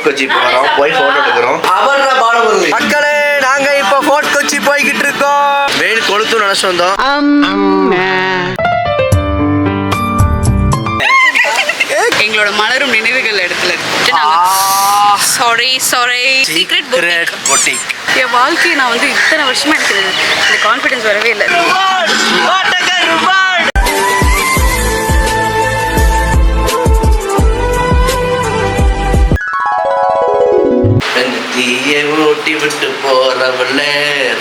கொச்சி போறோம், போய் போட்டோ எடுக்கிறோம். அவர்னா பாலமுரளி மக்களே, நாங்க இப்ப ஃபோர்ட் கொச்சி போய்கிட்டு இருக்கோம். வெயில் கொளுத்து நினைச்சு வந்தோம். எங்களோட மலரும் நினைவுகள் இடத்துல சீக்ரெட் பொட்டிக். என் வாழ்க்கையை நான் வந்து இத்தனை வருஷமா எனக்கு இந்த கான்ஃபிடன்ஸ் வரவே இல்லை. ஓட்டி விட்டு போறவள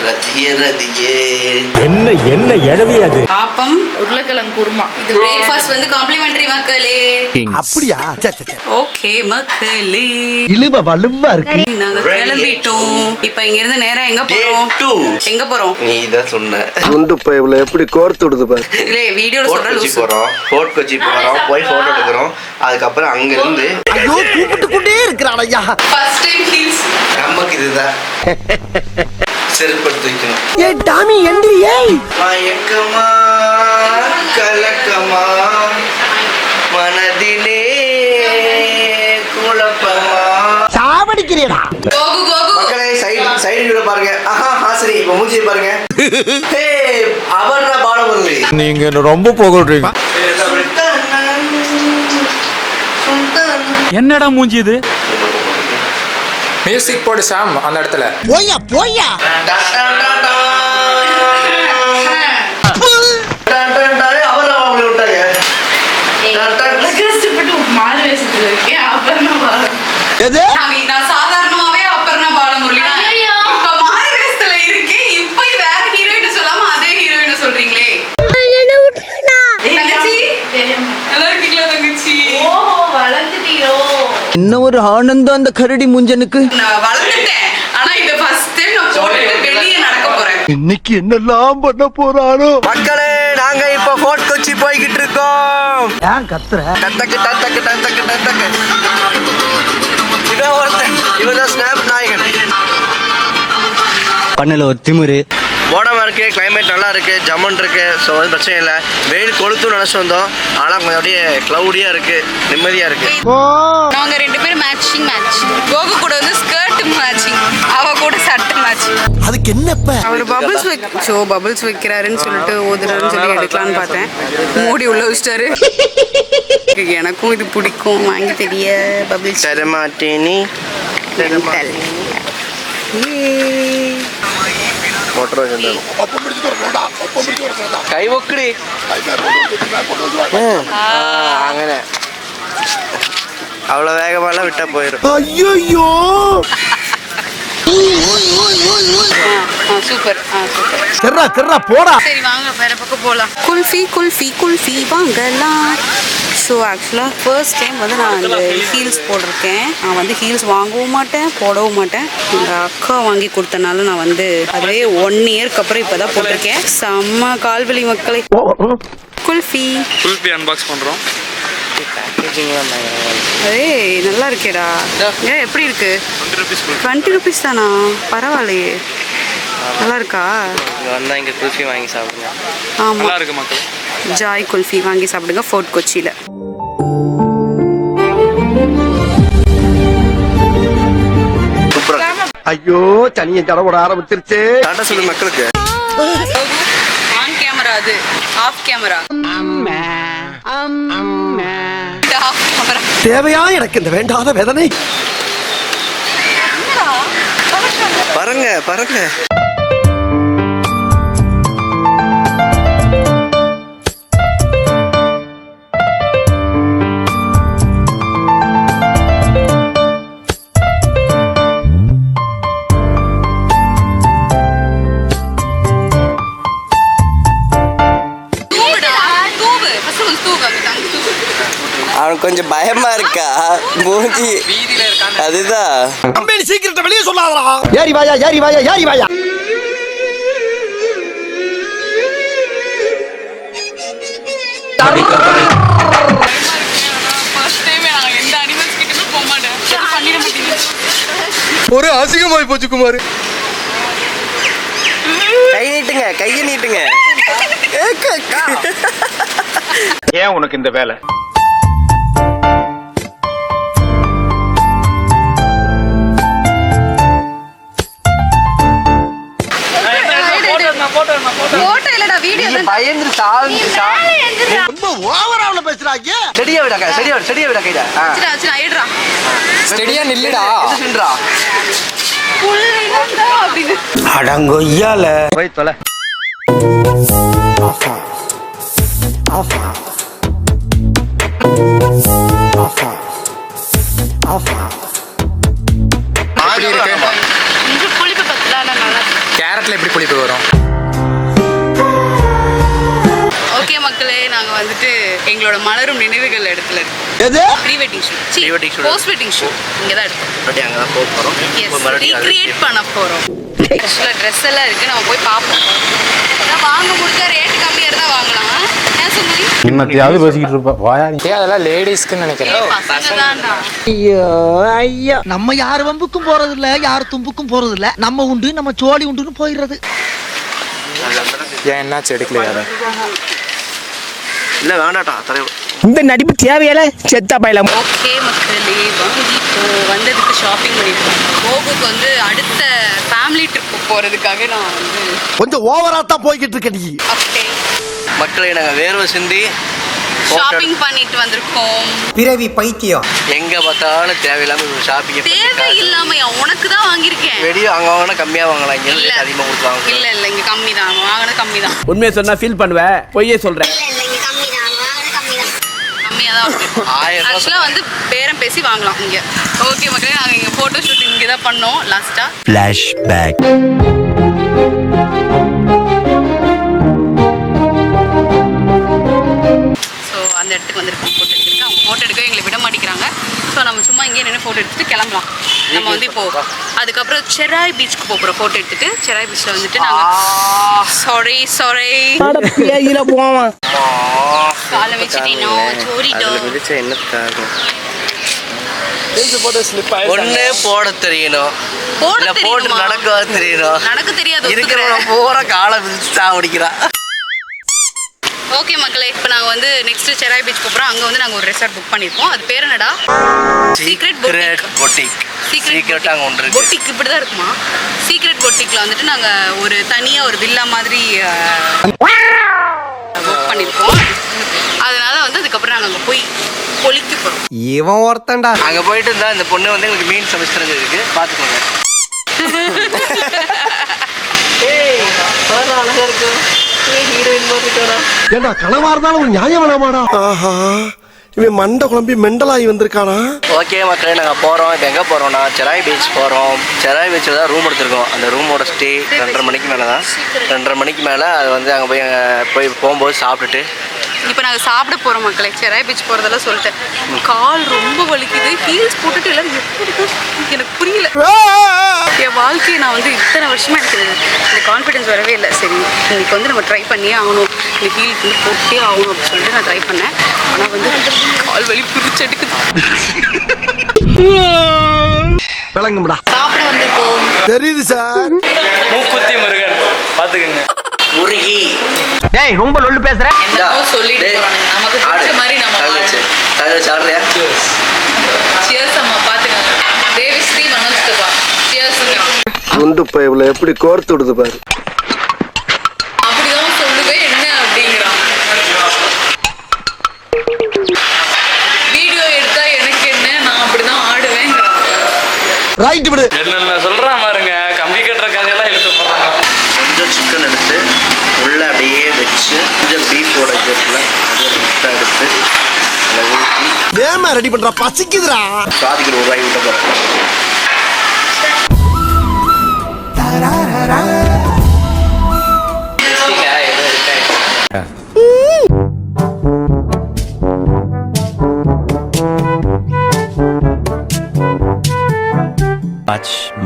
ரதியே ரதியே. என்ன என்ன எழவி அது? ஆப்பம் உருளைக்கிழங்கு குருமா. இது பிரேக்ஃபாஸ்ட் வந்து காம்ப்ளிமெண்டரி மக்களே. அப்படியா? ஓகே மக்களே, இழுவ வலுவா இருக்கு. நாங்க கிளம்பிட்டோம். இப்போ இங்க இருந்து நேரா எங்க போறோம்? எங்க போறோம்? நீ தான் சொன்ன. குண்டு பைப்ல எப்படி கோர்த்து விடுது பாரு. இல்ல வீடியோல சொல்ற கொச்சி போறோம், ஃபோர்ட் கொச்சி போறோம், போய் போட்டோ எடுக்கிறோம். அதுக்கப்புறம் அங்க இருந்து ஐயோ கூப்பிட்டு கொண்டே இருக்கிறான் ஐயா. First time hills. நமக்கு இதுதான் செருப்படுத்தி வைக்கணும். ஏ டாமி எந்திரியே. மயக்கமா கலக்கமா மனதிலே குழப்பமா. சாவடிக்கிறேடா. கோகு கோகு மக்களே, சைடு விட பாருங்க. ஆஹா ஹாசரி இப்ப மூஞ்சி பாருங்க. ஹே அவர்னா பாலமுரளி. நீங்க என்ன ரொம்ப புகழ்றீங்க. என்னடா மூஞ்சி இது? மியூசிக் போடு சாம் அந்த இடத்துல. போயா போயா. எது? நான் சாதாரணமாவே அப்பர்ணா பாலமுரளி. இப்ப மாறு வேஷத்துல இருக்கேன். இப்போ வேற ஹீரோயின் சொல்லாம அதே ஹீரோயின் சொல்றீங்களே. தங்கச்சி நல்லா இருக்கீங்களா தங்கச்சி? என்ன ஒரு ஆனந்தம் அந்த கரடி முஞ்சனுக்கு. நான் வளர்ந்துட்டேன். ஆனா இது ஃபர்ஸ்ட் டைம் நான் போட்டுட்டு வெளியே நடக்க போறேன். இன்னைக்கு என்னெல்லாம் பண்ண போறானோ. மக்களே, நாங்க இப்ப ஃபோர்ட் கொச்சி போய்கிட்டு இருக்கோம். ஏன் கத்துற? டக்கு டக்கு டக்கு டக்கு. இவன் ஒருத்தன், இவன் ஸ்னாப் நாயகன். பண்ணல ஒரு திமிரு. போடாம இருக்கு, கிளைமேட் நல்லா இருக்கு, ஜம்மன் இருக்கு. ஸோ வந்து பிரச்சனை இல்லை. வெயில் கொளுத்து நினைச்சு வந்தோம். ஆனால் கொஞ்சம் அப்படியே கிளவுடியா இருக்கு, நிம்மதியா இருக்கு. நாங்க ரெண்டு பேரும் மேட்சிங். கோகு கூட வந்து ஸ்கர்ட் மேட்சிங், அவ கூட சட்டை மேட்சிங். அதுக்கு என்னப்ப? அவர் பபிள்ஸ் வைக்கிறாருன்னு சொல்லிட்டு ஓதுறாருன்னு சொல்லி எடுக்கலான்னு பார்த்தேன். மூடி உள்ள வச்சிட்டாரு. எனக்கும் இது பிடிக்கும், வாங்கி தெரிய பபிள்ஸ் தரமாட்டேனி கை ஒக்கடி അങ്ങനെ அவ்வளோ வேகமாலாம் விட்டா போயிடும். ஐயோ சூப்பர். கர்ரா கர்ரா போடா. சரி வாங்க வேற பக்கம் போகலாம். குல்ஃபி வாங்கலாம். ஸோ ஆக்சுவலாக ஃபர்ஸ்ட் டைம் வந்து நான் இந்த ஹீல்ஸ் போட்டிருக்கேன். நான் வந்து ஹீல்ஸ் வாங்கவும் மாட்டேன், போடவும் மாட்டேன். எங்கள் அக்கா வாங்கி கொடுத்தனால நான் வந்து அதுவே 1 இயர்க்கு அப்புறம் இப்போ தான் போட்டிருக்கேன். செம்ம கால்வலி மக்களை. குல்ஃபி அன்பாக்ஸ் பண்றோம். ஏய் நல்லா இருக்கேடா. ஏன் எப்படி இருக்கு? 20 rupees தானா? பரவாயில்லையே, நல்லா இருக்கா? வந்தால் இங்கே குல்ஃபி வாங்கி சாப்பிடுங்க. ஆமாம், நல்லா இருக்கு மக்கள். ஜாய் குல்ஃபி வாங்கி சாப்பிடுங்க ஃபோர்ட் கொச்சியில். ஐயோ தனியை தடவோட ஆரம்பிச்சிருச்சு. டாட்டா சொல்லு மக்களுக்கு. ஆன் கேமரா, அது ஆஃப் கேமரா. தேவையா எனக்கு இந்த வேண்டாத வேதனை? பாருங்க அவனுக்கு கொஞ்சம் பயமா இருக்கா மூஞ்சி? அதுதான் சீக்கிரத்தை வெளியே சொல்லாதடா. ஏறி வாயா. ஒரு அசிங்கமாய் போச்சு குமார். கையை நீட்டுங்க. ஏன் உனக்கு இந்த வேலை? பயந்து சாவுங்கக்கா. ரொம்ப ஓவராவுல பேசுறாங்க. செடியா விடக்கா, செடியா விட கையில. வச்சுடா வச்சுடா ஆயிடுறா ஸ்டெடியா நில்லுடா. சென்றா புல் வேணும்டா அப்படின்னு. அடங்கொய்யால போய் தொலை. எப்படி இருக்கு? கொஞ்சம் புளிப்பு பத்தல ஆனா நல்லா இருக்கு. கேரட்ல எப்படி புளிப்பு வரும்? ஓகே மக்களே, நாங்க வந்துட்டு எங்களோட மலரும் நினைவுகள் இடத்துல இருக்கு. எது? Pre wedding shoot, Pre-wedding shoot. Post wedding shoot இங்க தான் எடுத்தோம். மறுபடியும் அங்கே தான் போக போகிறோம். எஸ், ரீக்ரியேட் பண்ண போறோம். ஆக்சுவலாக ட்ரெஸ் எல்லாம் இருக்கு, நம்ம போய் பார்ப்போம். அதான் வாங்க முடிஞ்ச ரேட் கம்மியாக இருந்தால் வாங்கலாம். ஏன் சுந்தரி? என்னத்தையாவது பேசிக்கிட்டு இருப்பா வாயா நீ. அதெல்லாம் லேடிஸ்க்குன்னு நினைக்கிறேன். பசங்க தான்டா. ஐயோ நம்ம யார் வம்புக்கும் போறது இல்ல, யார் தும்புக்கும் போறது இல்ல. நம்ம உண்டு, நம்ம சோழி உண்டுன்னு போயிடுறது. ஏன் என்னாச்சு எடுக்கலையா அதை? இல்லை வேண்டாட்டா தலைவர். இந்த நடிப்பு தேவையில்ல செத்தா பையலாம். ஓகே மக்களே, வாங்கிட்டோம். வந்ததுக்கு ஷாப்பிங் பண்ணிட்டோம். கோகுக்கு வந்து அடுத்த ஃபேமிலி ட்ரிப் போகிறதுக்காக நான் வந்து கொஞ்சம் ஓவரா தான் போய்கிட்டு இருக்க நீ. ஓகே மக்களை நாங்கள் வேர்வை சிந்தி ஷாப்பிங் பண்ணிட்டு வந்திருக்கோம். பிறவி பைத்தியம். எங்கே பார்த்தாலும் தேவையில்லாமல் ஷாப்பிங் தேவை இல்லாமையா? உனக்கு தான் வாங்கியிருக்கேன். வெளியே அங்கே வாங்கினா கம்மியாக வாங்கலாம், இங்கே இல்ல. அதிகமாக கொடுப்பாங்க. இல்ல இல்ல, இங்க கம்மி தான். வாங்கினது கம்மி தான். உண்மையை சொன்னா ஃபீல் பண்ணுவேன், பொய்யே சொல்றேன். கம்மியா தான் இருக்கு. 1000 ரூபா. ஆக்சுவலா வந்து பேரம் பேசி வாங்கலாம் இங்க. ஓகே மக்களே, நாங்க இங்க போட்டோ ஷூட் இங்க தான் பண்ணோம் லாஸ்டா. ஃபிளாஷ்பேக். ஸோ அந்த இடத்துக்கு வந்திருக்கோம் ஃபோட்டோ எடுத்துருக்கு. அவங்க ஃபோட்டோ எடுக்க எங்களை விட மாட்டேங்கிறாங்க. ஸோ நம்ம சும்மா இங்கே நின்று ஃபோட்டோ எடுத்துட்டு கிளம்பலாம். நம்ம வந்து இப்போ அதுக்கப்புறம் செராய் பீச்சுக்கு போகிறோம். ஃபோட்டோ எடுத்துட்டு செராய் பீச்சில் வந்துட்டு நாங்கள் சாரி போவான். காலை வச்சுட்டீனோ சோரிட்டோ. மிதிச்சா என்னத்துக்காகும்? போட்டு ஸ்லிப் ஒண்ணு போட தெரியணும், போட இல்ல போட்டு தெரியுமா? நடக்க தெரியணும். நடக்க தெரியாது, இருக்கிறவன ஒத்துக்கிறேன். போற காலை மிதிச்சு சாவடிக்கிறான். ஓகே மக்களே, இப்போ நாங்கள் வந்து நெக்ஸ்ட் செராய் பீச் போகிறோம். அங்கே வந்து நாங்கள் ஒரு ரெசார்ட் புக் பண்ணியிருக்கோம். அது பேர் என்னடா? Secret boutique. சீக்ரெட் அங்கே ஒன்று இருக்கு. பொட்டிக் இப்படி தான் இருக்குமா? சீக்ரெட் பொட்டிக்கில் வந்துட்டு நாங்கள் ஒரு தனியாக ஒரு வில்லா மாதிரி புக் பண்ணியிருக்கோம். அதனால வந்து அதுக்கப்புறம் நாங்கள் அங்கே போய் பொழிக்க போகிறோம். இவன் ஒருத்தன்டா. அங்க போயிட்டு இருந்தா இந்த பொண்ணு வந்து எங்களுக்கு மீன் சமைச்சு இருக்கு, பாத்துக்கோங்க. ஏய் பாரு அழகா இருக்கு. ஹீரோயின் மாதிரி இருக்கா? ஏண்டா கனவா இருந்தாலும் ஒரு நியாயம் வேணாமாடா? ஆஹா இவன் மண்டை குழம்பி மெண்டலாகி வந்திருக்கானா? ஓகே மக்களே, நாங்கள் போகிறோம். இப்போ எங்கே போகிறோம்னா செராய் பீச் போகிறோம். செராய் பீச்சில் தான் ரூம் எடுத்திருக்கோம். அந்த ரூமோட ஸ்டே 2:30 மணிக்கு மேலே தான். 2:30 மணிக்கு மேலே அது வந்து அங்கே போய் போகும்போது சாப்பிட்டுட்டு இப்போ நாங்கள் சாப்பிட போகிறோம் மக்களே. செராய் பீச் போகிறதெல்லாம் சொல்லிட்டேன். கால் ரொம்ப வலிக்குது. ஹீல்ஸ் போட்டுட்டு எல்லாரும் எப்படி இருக்கு எனக்கு புரியல. என் வாழ்க்கையை நான் வந்து இத்தனை வருஷமாக எனக்கு இந்த கான்ஃபிடென்ஸ் வரவே இல்லை. சரி இன்னைக்கு வந்து நம்ம ட்ரை பண்ணியே ஆகணும், இந்த ஹீல் வந்து போட்டே ஆகணும் அப்படின்னு சொல்லிட்டு நான் ட்ரை பண்ணேன். ஆனால் வந்து கால் வலி பிரிச்சு எடுக்குது. விளங்கும்டா. சாப்பிட வந்திருக்கோம். தெரியுது சார். மூக்குத்தி முருகன் பாத்துக்கங்க. முருகி. டேய் ரொம்ப லொல்லு பேசுற. என்னமோ சொல்லிட்டு போறாங்க. நமக்கு பிடிச்ச மாதிரி நம்ம ஆடுறியா? சியர்ஸ் அம்மா பார்த்துக்கோங்க. தேவிஸ்ரீ மனோஜ் கபா சியர்ஸ். குண்டு பைப்ல எப்படி கோர்த்து விடுது பாரு. அப்படிதான் சொல்லுவேன் என்ன அப்படிங்கிறான். வீடியோ எடுத்தா எனக்கு என்ன, நான் அப்படிதான் ஆடுவேன். ரைட் விடு. என்னென்ன சொல்றான் பாருங்க, கம்பி கட்டுற கதையெல்லாம் எடுத்து போறாங்க. கொஞ்சம் சிக்கன் எடுத்து உள்ள அப்படியே வச்சு கொஞ்சம் பீஃபோட ஜெட்டில் அதை எடுத்து அதில் ஊற்றி ஏமா ரெடி பண்றா? பசிக்குதுடா. சாதிக்கு ரூபாய் விட்ட போகிறோம்.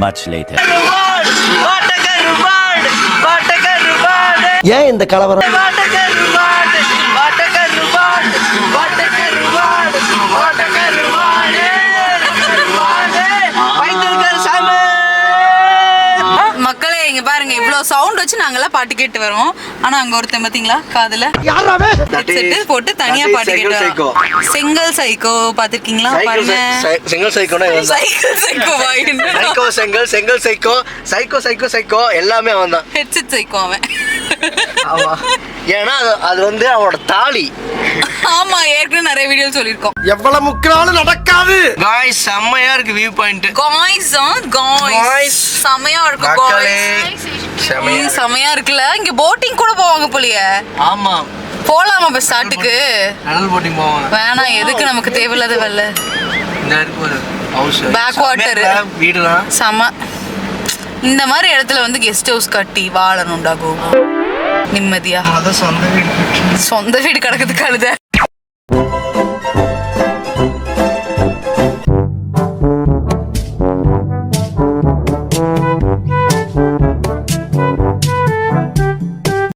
Much later. ஏன் இந்த கலவரம்? மக்களே இங்க பாருங்க, இவ்வளவு சவுண்ட் வச்சு நாங்கெல்லாம் பாட்டு கேட்டு வரோம். ஆனா அங்க ஒருத்தன் பாத்தீங்களா காதுல யாராவே? ஹெட்செட் போட்டு தனியா பாட்டு கேட்டு வரோம். செங்கல் சைக்கோ பாத்திருக்கீங்களா? பாருங்க. செங்கல் சைக்கோனா சைக்கிள் சைக்கோவா? சைக்கோ செங்கல் சைக்கோ எல்லாமே அவன் தான். ஹெட்செட் சைக்கோ அவன். ஆமா ஏன்னா அது வந்து அவனோட தாலி. ஆமா, ஏற்கனவே நிறைய வீடியோ சொல்லியிருக்கோம். எவ்வளவு முக்கினாலும் நடக்காது. காய்ஸ் செம்மையா இருக்கு வியூ பாயிண்ட். காய்ஸ் செமையா இருக்கு. மக்களே செமையா இருக்குல்ல. இங்க போட்டிங் கூட போவாங்க போலியே. ஆமா போலாமா பஸ் ஸ்டார்ட்டுக்கு? கடல் போட்டிங் போவாங்க. வேணாம், எதுக்கு நமக்கு தேவையில்லாத வேலை. இந்த இருக்கு ஒரு ஹவுஸ், பேக் வாட்டர், வீடுலாம் செம. இந்த மாதிரி இடத்துல வந்து கெஸ்ட் ஹவுஸ் கட்டி வாழணும்டா கோகு நிம்மதியா. அதான் சொந்த வீடு. சொந்த வீடு கிடக்குது கழுத.